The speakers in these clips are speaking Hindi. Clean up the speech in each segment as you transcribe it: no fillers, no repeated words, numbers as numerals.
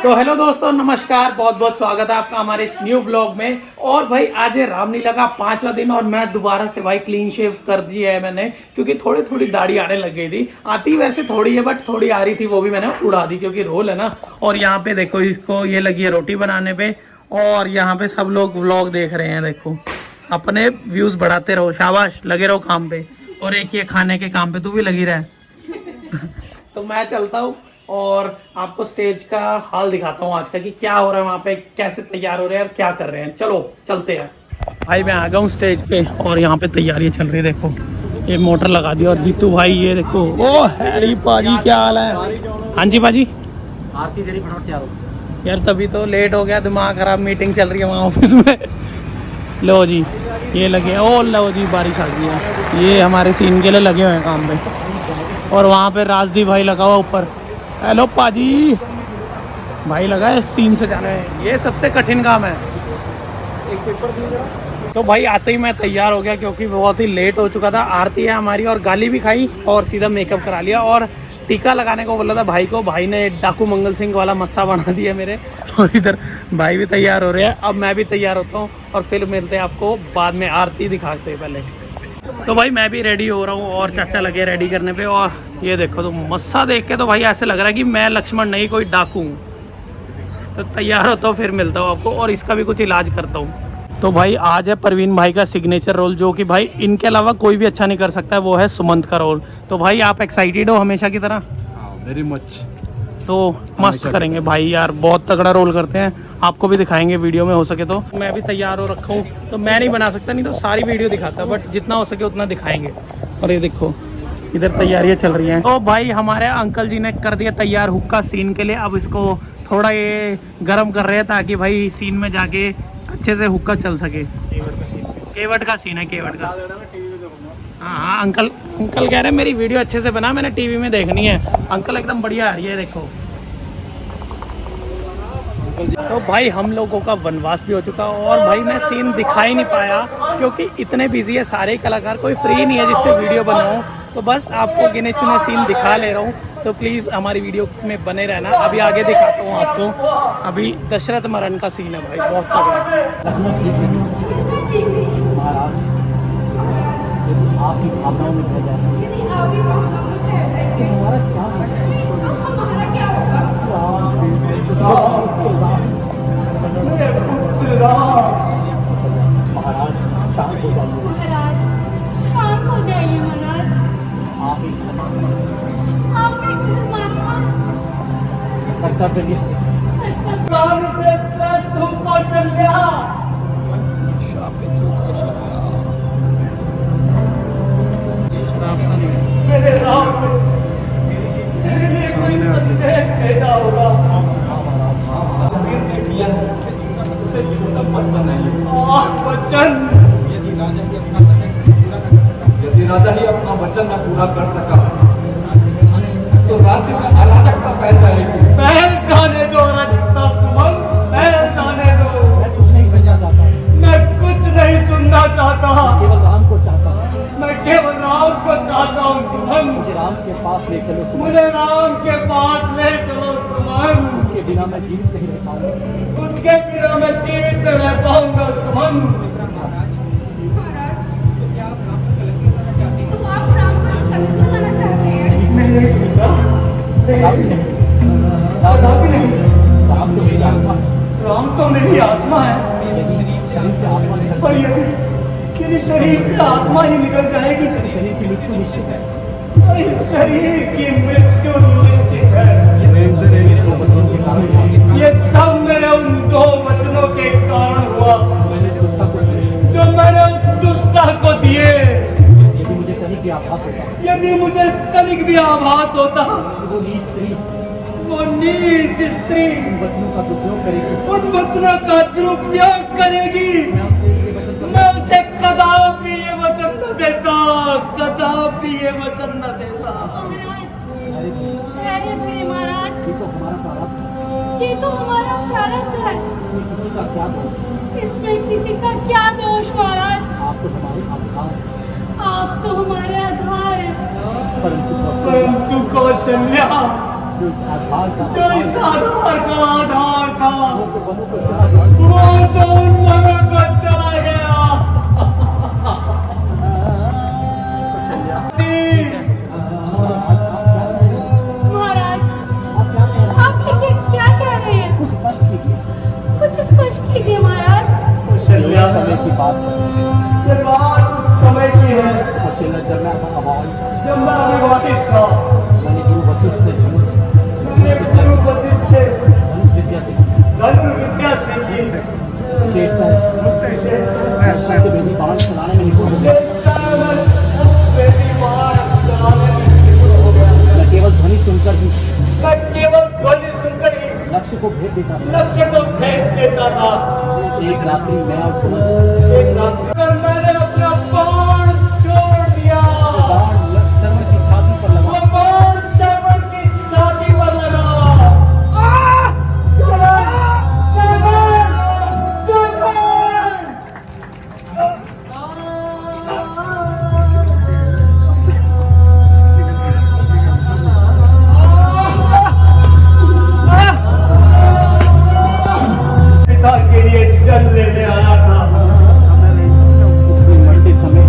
तो हेलो दोस्तों, नमस्कार। बहुत बहुत स्वागत है आपका हमारे इस न्यू व्लॉग में। और भाई आज है रामलीला का 5वां दिन और मैं दोबारा से भाई क्लीन शेव कर दी है मैंने, क्योंकि थोड़ी थोड़ी दाढ़ी आने लग गई थी। आती वैसे थोड़ी है बट थोड़ी आ रही थी, वो भी मैंने उड़ा दी क्योंकि रोल है ना। और यहाँ पे देखो, इसको ये लगी है रोटी बनाने पे और यहाँ पे सब लोग व्लॉग देख रहे हैं। देखो, अपने व्यूज बढ़ाते रहो, शाबाश, लगे रहो काम पे। और एक ये खाने के काम पे तू भी लगी रहे। तो मैं चलता हूँ और आपको स्टेज का हाल दिखाता हूँ आज का, कि क्या हो रहा है वहाँ पे, कैसे तैयार हो रहे हैं और क्या कर रहे हैं। चलो चलते हैं। भाई मैं आ गया हूँ स्टेज पे और यहाँ पे तैयारियां चल रही है। देखो, ये मोटर लगा दी और जीतू भाई ये देखो। ओ हैरी पाजी, क्या हाल है? हाँ जी पाजी। आरती तेरी फटाफट तैयार हो यार तभी तो लेट हो गया, दिमाग खराब। मीटिंग चल रही है वहाँ ऑफिस में। लो जी, ये लगे। ओ लो जी, बारिश आ गई है। ये हमारे सीन के लिए लगे हुए हैं काम पे। और वहाँ पे राजदीप भाई लगा हुआ ऊपर। हेलो पाजी भाई, लगा है सीन से जाना है, ये सबसे कठिन काम है। एक पेपर तो भाई आते ही मैं तैयार हो गया, क्योंकि बहुत ही लेट हो चुका था। आरती है हमारी और गाली भी खाई और सीधा मेकअप करा लिया और टीका लगाने को बोला था भाई को। भाई ने डाकू मंगल सिंह वाला मस्सा बना दिया मेरे। और इधर भाई भी तैयार हो रहे हैं। अब मैं भी तैयार होता हूँ और फिर मिलते हैं आपको बाद में। आरती दिखाते हैं पहले। तो भाई मैं भी रेडी हो रहा हूँ और चाचा लगे रेडी करने पे। और ये देखो, तो मस्सा देख के तो भाई ऐसे लग रहा है कि मैं लक्ष्मण नहीं, कोई डाकू हूँ। तो तैयार होता हूँ, फिर मिलता हूँ आपको और इसका भी कुछ इलाज करता हूँ। तो भाई आज है परवीन भाई का सिग्नेचर रोल, जो कि भाई इनके अलावा कोई भी अच्छा नहीं कर सकता है, वो है सुमंत का रोल। तो भाई आप एक्साइटेड हो हमेशा की तरह? Very much. तो मस्त करेंगे भाई यार, बहुत तगड़ा रोल करते हैं। आपको भी दिखाएंगे वीडियो में हो सके तो। मैं भी तैयार हो रखा हूँ, तो मैं नहीं बना सकता, नहीं तो सारी वीडियो दिखाता, बट जितना हो सके उतना दिखाएंगे। और ये देखो, इधर तैयारियां चल रही हैं। तो भाई हमारे अंकल जी ने कर दिया तैयार हुक्का सीन के लिए। अब इसको थोड़ा ये गर्म कर रहे हैं ताकि भाई सीन में जाके अच्छे से हुक्का चल सके। केवट का सीन है, केवट का। हाँ अंकल कह रहे हैं मेरी वीडियो अच्छे से बना, मैंने टीवी में देखनी है। अंकल एकदम बढ़िया आ रही है, देखो। तो भाई हम लोगों का वनवास भी हो चुका और भाई मैं सीन दिखा ही नहीं पाया, क्योंकि इतने बिजी है सारे कलाकार, कोई फ्री नहीं है जिससे वीडियो बनाऊं। तो बस आपको गिने चुने सीन दिखा ले रहा हूँ। तो प्लीज़ हमारी वीडियो में बने रहना। अभी आगे दिखाता हूँ आपको। अभी दशरथ मरण का सीन है भाई, बहुत तगड़ा। आप ही भावनाओं में बह जाए। यदि आप ही भावनाओं में बह जाएंगे तो हमारा क्या तो हमारा क्या होगा? महाराज शांत हो जाइए। महाराज शांत हो जाइए। महाराज आप एक धर्मात्मा कर्तव्यनिष्ठ मेरे राम मेरे लिए कोई संदेश देता होगा। उसे छोटा मत बनाइए। वचन, यदि राजा ही अपना वचन न पूरा कर सका तो राज्य में अराजकता फैल जाएगी। महल जाने दो राजता सुमन, महल जाने दो। मैं कुछ नहीं सुनना चाहता, मैं कुछ नहीं सुनना चाहता, केवल राम को चाहता हूँ। मैं केवल राम को चाहता हूँ सुमन। मुझे राम के पास ले चलो सुमन। मुझे राम के पास ले चलो सुमन। उसके बिना मैं जीवित नहीं रह पाऊंगा। उसके बिना मैं जीवित न रह पाऊंगा सुमन। महाराज तो आप राम पर कलंक लगाना चाहते हैं? मैं नहीं सुनता। राम भी नहीं, राम भी नहीं। राम तो मेरी आत्मा है। राम तो मेरी आत्मा है, शरीर से आत्मा निकल पर यदि शरीर से आत्मा ही निकल जाएगी तो शरीर की मृत्यु निश्चित है। इस शरीर की मृत्यु निश्चित है। मेरे दो बच्चों के कारण हुआ। ये सब मेरे उन दो वचनों के कारण हुआ मैंने दुष्टा को दिए। जो मैंने उस दुष्टा को दिए। यदि मुझे कहीं भी आभास होता, यदि मुझे तनिक भी आभास होता वो नीच स्त्री वो नीच स्त्री उन वचनों का दुरुपयोग करेगी। उन वचनों का दुरुपयोग करेगी। मैं उनसे ये वचन करता मैं उसे कदापि ये वचन न देता, कदापि ये वचन न देता। महाराज धैर्य धरिए महाराज, ये तो हमारा प्रारब्ध है। ये तो हमारा प्रारब्ध है। इसमें किसी का क्या दोष? इसमें किसी का क्या दोष महाराज? आप तो हमारे आधार हैं। आप तो हमारे आधार हैं। परंतु परंतु कौशल्या जो इस आधार का जो इस आधार का आधार था वो तो वनों को चला गया। वो तो उन लोगों को चला गया। महाराज आप ये क्या कह रहे हैं? कुछ स्पष्ट कीजिए। कुछ स्पष्ट कीजिए महाराज। कौशल्या, समय की बात है। ये बात उस समय की है कौशल्या, जब मैं अभावी था, जब मैं अविवाहित था। मैंने गुरु वशिष्ठ से मैंने गुरु वशिष्ठ से धनुष विद्या सीखी। धनुर्विद्या सीखी। विशेषता मुझसे श्रेष्ठ शब्द वेदी बाण चलाने में निपुण हो गया। मैं केवल ध्वनि सुनकर ही मैं केवल ध्वनि सुनकर ही लक्ष्य को भेद देता था। लक्ष्य को भेद देता था। एक रात्रि मैं और सुमन एक रात पर मैंने अपना बाण छोड़ दिया। बाण श्रवण की छाती पर लगा। वो बाण श्रवण की छाती पर लगा। श्रवण! श्रवण! श्रवण! पिता के लिए जल लेने आया था। उसने मरते समय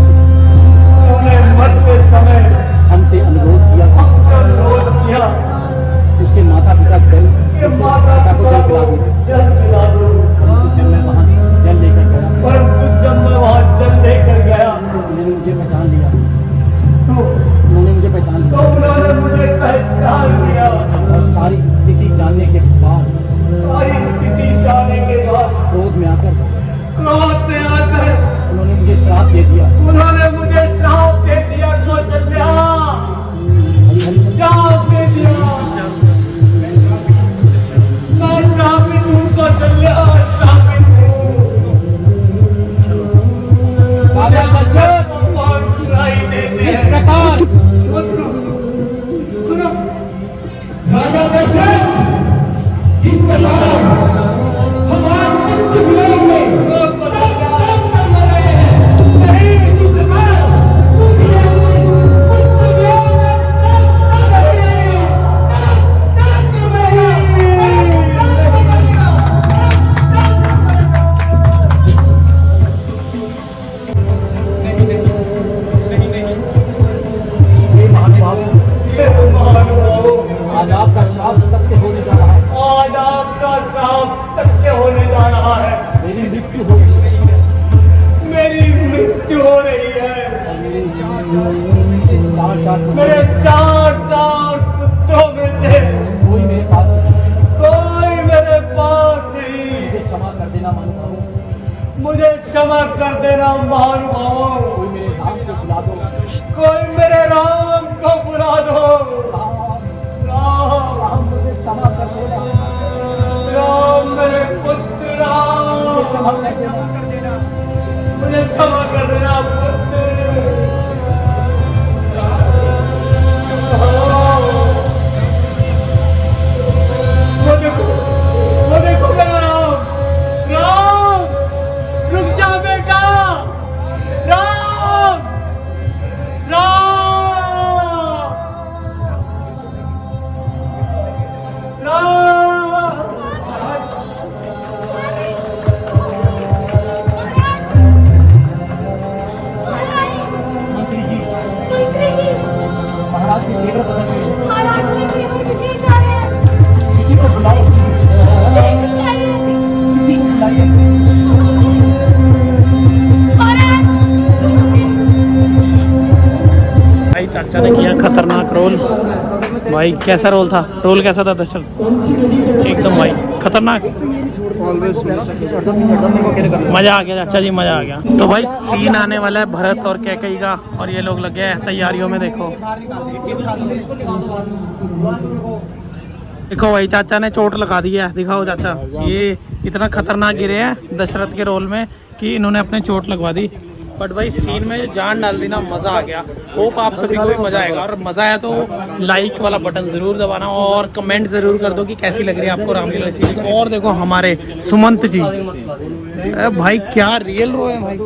उन्होंने मरते समय हमसे अनुरोध किया था। हमसे अनुरोध किया उसके माता पिता जल कि माता को पिता जल को पिला दो। जल पिला दो। परंतु जब मैं वहां जल लेकर गया, परंतु जब मैं वहां जल लेकर गया उन्होंने मुझे पहचान लिया। तो उन्होंने मुझे पहचान लिया उन्होंने मुझे पहचान लिया। और सारी स्थिति जानने के बाद सारी स्थिति जानने के बाद क्रोध में आकर क्रोध में आकर उन्होंने मुझे श्राप दे दिया। उन्होंने मुझे श्राप दे दिया। कौशल्या, श्राप दे दिया। मैं श्रापित हूँ कौशल्या, श्रापित हूँ। राजा दशरथ भगवान बुराई देते इस हैं। प्रकार सुनो, राजा दशरथ जिस प्रकार हमारे नहीं, इसी प्रकार हे महानुभाव, ये महानुभाव, आज आपका श्राप सत्य होने जा रहा है। आज आपका श्राप सत्य होने जा रहा है। मेरी मृत्यु हो गई मेरी मृत्यु हो रही है। और मेरे मेरे चार पुत्रों में से कोई मेरे पास नहीं। कोई मेरे पास नहीं। मुझे क्षमा कर देना महानुभाव। मुझे क्षमा कर देना महानुभावों। कोई मेरे नाम को बुला दो। कोई मेरे राम को बुला दो। राम, राम मुझे क्षमा कर देना। राम मेरे पुत्र राम, मुझे क्षमा कैसे कर देना। मुझे क्षमा कर देना पुत्र। वो देखो मेरा राम। राम, रुक जा बेटा। राम, राम, राम। मंत्री जी, महाराज की तेवर बदल गई। महाराज ने केवल कितने जा रहे हैं? किसी को बुलाओ। शक्ति क्या शक्ति? किसी को बुलाइए। महाराज सुनिए। भाई चाचा ने किया खतरनाक रोल। भाई कैसा रोल था? रोल कैसा था दशरथ? एकदम भाई खतरनाक। मजा आ गया चाचा जी, मजा आ गया। तो भाई सीन आने वाला है भरत और कैकेयी का, और ये लोग लगे हैं तैयारियों में। देखो देखो भाई चाचा ने चोट लगा दी है। दिखाओ चाचा, ये इतना खतरनाक गिरे हैं दशरथ के रोल में कि इन्होंने अपने चोट लगवा दी। बट भाई सीन में जान डाल दी ना, मज़ा आ गया। होप आप सभी को भी मज़ा आएगा, और मज़ा आया तो लाइक वाला बटन ज़रूर दबाना और कमेंट ज़रूर कर दो कि कैसी लग रही है आपको रामलीला सीरीज। और देखो हमारे सुमंत जी, भाई क्या रियल रोए भाई,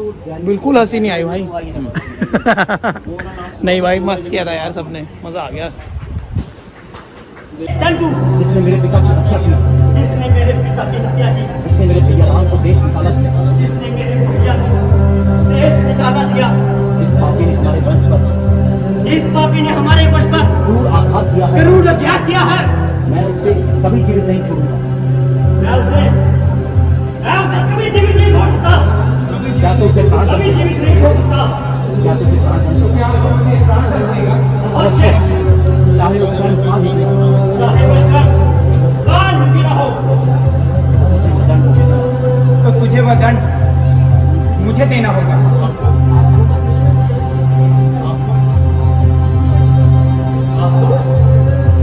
बिल्कुल हंसी नहीं आई भाई। नहीं भाई मस्त किया था यार सबने, मज़ा आ गया। चल तू जिसने मेरे पिता की हत्या की, जिसने मेरे पिता की हत्या की, जिसने मेरे भैया राम को देश निकाला दिया, जिसने मेरे भैया को देश निकाला दिया, जिस पापी ने हमारे वंश पर जिस पापी ने हमारे वंश पर क्रूर आघात किया है, क्रूर आघात किया है, मैं उसे कभी जीवित नहीं छोड़ूंगा। मैं उसे कभी जीवित नहीं छोड़ सकता, क्या तो उसे प्राण कभी जीवित नहीं छोड़ सकता। क्या तो उसे प्राण अवश्य, चाहे वो स्वयं प्राण ही दे, चाहे वो स्वयं प्राण भी ना हो, मुझे वो दंड देना। तो तुझे वह दंड मुझे देना होगा।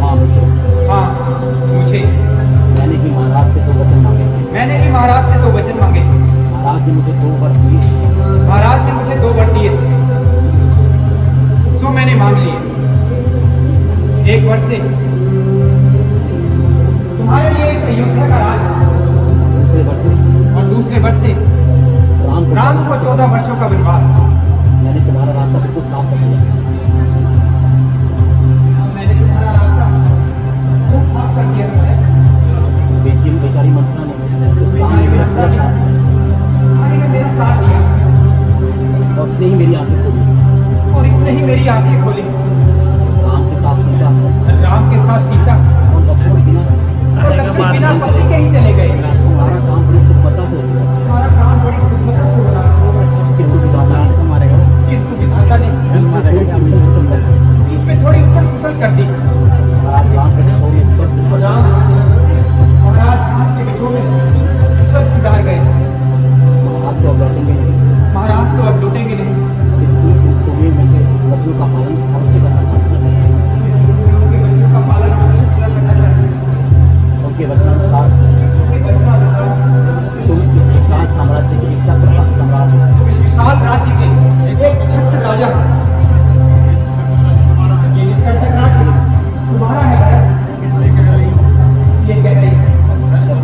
हाँ मुझे, हाँ मुझे। मैंने ही महाराज से 2 वचन मांगे, मैंने ही महाराज से 2 वचन मांगे। महाराज ने मुझे 2 वर दिए, महाराज ने मुझे 2 वर दिए, सो मैंने मांग लिए। 1 वर से तुम्हारे लिए इस अयोध्या का राज, दूसरे वर से और दूसरे वर से राम को 14 वर्षों का वनवास। मैंने तुम्हारा रास्ता बिल्कुल साफ कर दिया। मैंने तुम्हारा रास्ता खूब साफ कर दिया है। बेचिन बेचारी मंत्रा ने इस काम में मेरा पूरा साथ दिया, तुम्हारी ने मेरा साथ दिया, और उसने ही मेरी आंखें खोली। और इसने ही मेरी आंखें खोली। राम के साथ सीता राम के साथ सीता और लक्ष्मण बिना और लक्ष्मण बिना पति के ही चले गए। सारा काम बड़ी सुखमता से हो गया, सारा काम बड़ी सुखमता से हो रहा है। किंतु विधाता ने मारेगा, किंतु विधाता ने बीच में थोड़ी उथल पुथल कर दी। महाराज राम के छोड़े स्वर्ग से महाराज राम के बिछोह में स्वर्ग सिधार गए। महाराज को अब लौटेंगे नहीं, महाराज तो अब लौटेंगे नहीं। किंतु तुम्हें मेरे वचनों का पालन अवश्य करना चाहिए। उनके वचनों का पालन अवश्य पूरा करना चाहिए। उनके वचनानुसार उनके वचनानुसार तुम इस विशाल साम्राज्य के एक छत्र सम्राट हो। इस विशाल राज्य के एक छत्र राजा। ये निष्कंटक राज्य तुम्हारा है भरत, इसलिए कह रही है।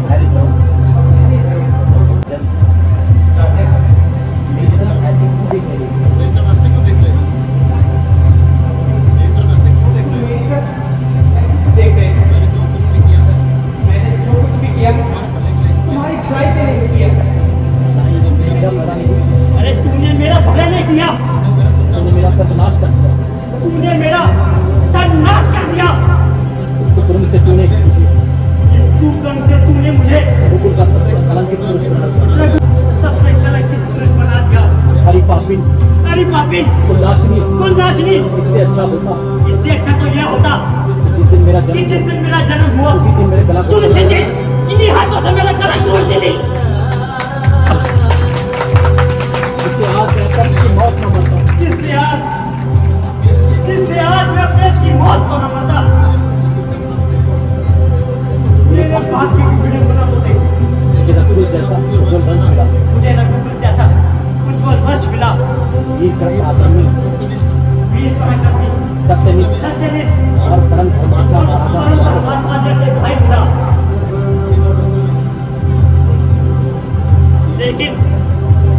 धैर्य करो, जन राजा मेरी तरफ ऐसे क्यों देख रही हो? तुम मेरी तरफ ऐसे क्यों देख रहे हो? मैंने जो कुछ भी किया तुम्हारी भलाई के लिए किया। बताइए, मेरा भला नहीं, अरे तूने मेरा भला नहीं किया, तुमने मेरा सर्वनाश कर दिया। तूने मेरा सर्वनाश कर दिया। इस कुकर्म से तूने मुझे इस कुकर्म से तूने मुझे रघुकुल का सबसे कलंकित पुरुष बना दिया। सबसे कलंकित पुरुष बना दिया। हरि पापिन, अरे पापी, कुलनाशिनी, कुलनाशिनी, इससे अच्छा होता इससे अच्छा तो यह होता जिस दिन मेरा कि जन्म जिस दिन मेरा जन्म हुआ उसी दिन मेरे गला तुम इसी दिन इन्हीं हाथों से मेरा गला तोड़ देती। इससे आज रहकर इसकी मौत न मरता। जिससे आज मैं अपने की मौत को न मरता। मेरे भाग्य की वीडियो बना होते मुझे रघुकुल जैसा उज्ज्वल वंश मिला, मुझे रघुकुल जैसा उज्ज्वल वंश मिला। वीर कर्म आदमी, वीर पराक्रमी, सत्यनिष्ठ सत्यनिष्ठ और परम धर्मात्मा महाराजा परमात्मा जैसे भाई मिला।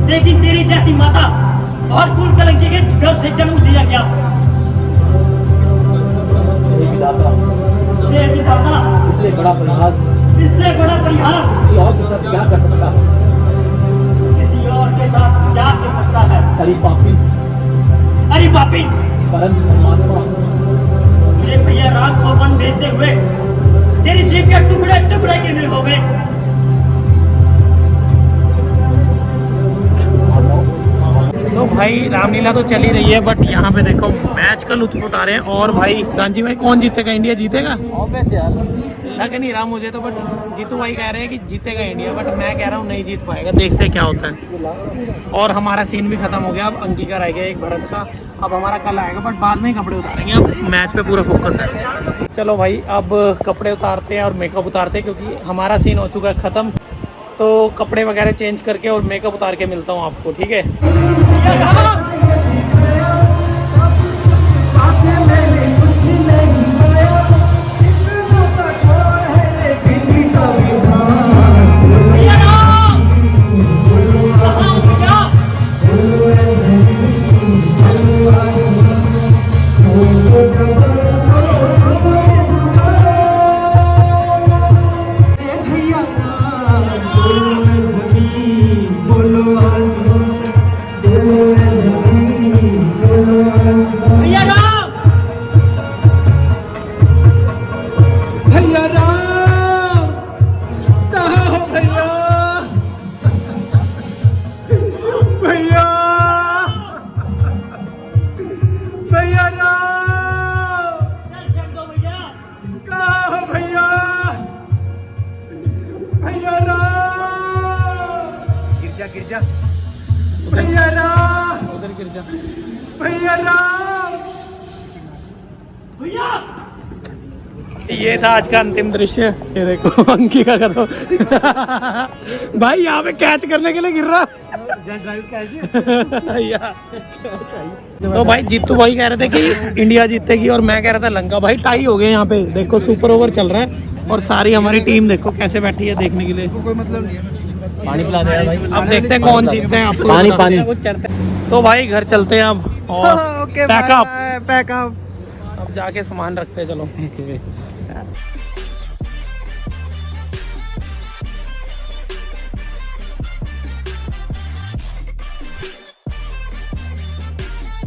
लेकिन तेरी जैसी माता और कुल कलंकी के गर्भ से जन्म दिया गया। मेरे विधाता, हे विधाता, इससे बड़ा परिहास इससे बड़ा परिहास किसी और के साथ क्या कर सकता है? किसी और के साथ क्या कर सकता है? हरि पापी, अरे पापी, परम धर्मात्मा, मुझे भैया राम को वन भेजते हुए तेरी जीभ के टुकड़े टुकड़े क्यों हो गए? तो भाई रामलीला तो चली रही है, बट यहाँ पे देखो मैच का लुत्फ उठा रहे हैं। और भाई गांधी भाई कौन जीतेगा? इंडिया जीतेगा? लग नहीं रहा मुझे तो, बट जीतू भाई कह रहे हैं कि जीतेगा इंडिया, बट मैं कह रहा हूँ नहीं जीत पाएगा। देखते क्या होता है। और हमारा सीन भी खत्म हो गया, अब अंकी का रह गया एक भरत का। अब हमारा कल आएगा, बट बाद में ही कपड़े उतारेंगे। अब मैच पे पूरा फोकस है। चलो भाई अब कपड़े उतारते हैं और मेकअप उतारते हैं, क्योंकि हमारा सीन हो चुका है ख़त्म। तो कपड़े वगैरह चेंज करके और मेकअप उतार के मिलता हूँ आपको, ठीक है? भैया राम। भैया ये था आज का अंतिम दृश्य। ये देखो अंकी का करो भाई यहाँ पे कैच करने के लिए गिर रहा या। तो भाई जीतू भाई कह रहे थे कि इंडिया जीतेगी और मैं कह रहा था लंका। भाई टाई हो गए यहाँ पे, देखो सुपर ओवर चल रहा है और सारी हमारी टीम देखो कैसे बैठी है देखने के लिए। पानी पिला दे यार भाई। अब देखते हैं कौन जीतते हैं। आपको पानी पानी। तो भाई घर चलते हैं अब और ओके पैकअप। पैकअप। अब जाके सामान रखते हैं चलो।